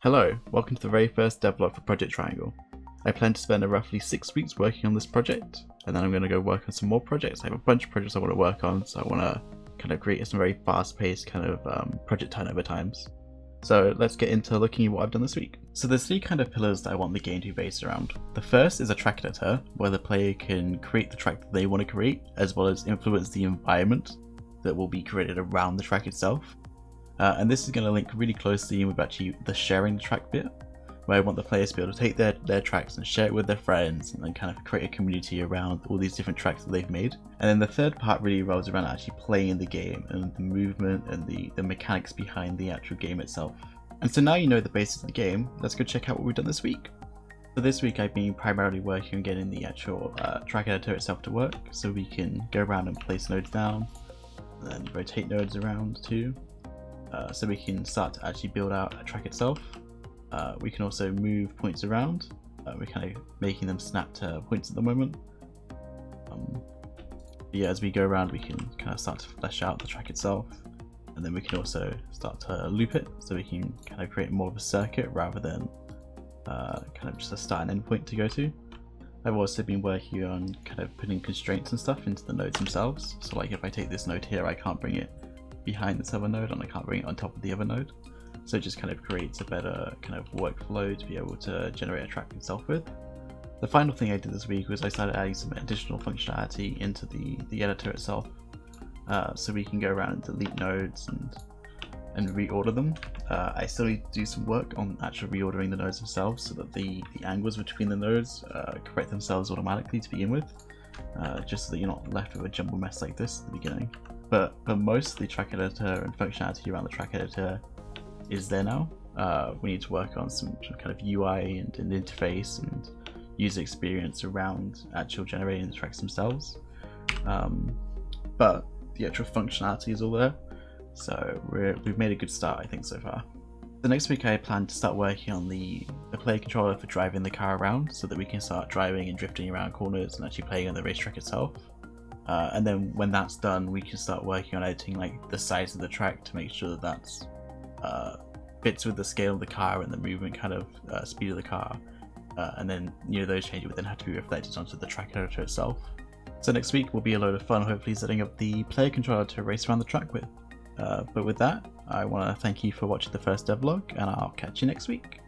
Hello, welcome to the very first devlog for Project Triangle. I plan to spend roughly 6 weeks working on this project, and then I'm going to go work on some more projects. I have a bunch of projects I want to work on, so I want to kind of create some very fast-paced kind of project turnover times. So let's get into looking at what I've done this week. So there's three kind of pillars that I want the game to be based around. The first is a track editor, where the player can create the track that they want to create, as well as influence the environment that will be created around the track itself. And this is going to link really closely with actually the sharing the track bit, where I want the players to be able to take their tracks and share it with their friends and then kind of create a community around all these different tracks that they've made. And then the third part really revolves around actually playing the game and the movement and the mechanics behind the actual game itself. And so now you know the basics of the game, let's go check out what we've done this week. So this week I've been primarily working on getting the actual track editor itself to work, so we can go around and place nodes down, and then rotate nodes around too. So we can start to actually build out a track itself. We can also move points around. We're kind of making them snap to points at the moment. Yeah, as we go around we can kind of start to flesh out the track itself, and then we can also start to loop it, so we can kind of create more of a circuit rather than kind of just a start and end point to go to. I've also been working on kind of putting constraints and stuff into the nodes themselves. So like if I take this node here, I can't bring it behind this other node and I can't bring it on top of the other node. So it just kind of creates a better kind of workflow to be able to generate a track itself with. The final thing I did this week was I started adding some additional functionality into the editor itself. So we can go around and delete nodes and reorder them. I still need to do some work on actually reordering the nodes themselves so that the angles between the nodes correct themselves automatically to begin with, just so that you're not left with a jumble mess like this at the beginning. But most of the track editor and functionality around the track editor is there now. We need to work on some kind of UI and an interface and user experience around actual generating the tracks themselves. But the actual functionality is all there, so we've made a good start, I think, so far. The next week I plan to start working on the player controller for driving the car around, so that we can start driving and drifting around corners and actually playing on the racetrack itself. And then when that's done, we can start working on editing like the size of the track to make sure that that's fits with the scale of the car and the movement kind of speed of the car. And then those changes would then have to be reflected onto the track editor itself. So next week will be a load of fun, hopefully setting up the player controller to race around the track with. But with that, I want to thank you for watching the first devlog, and I'll catch you next week.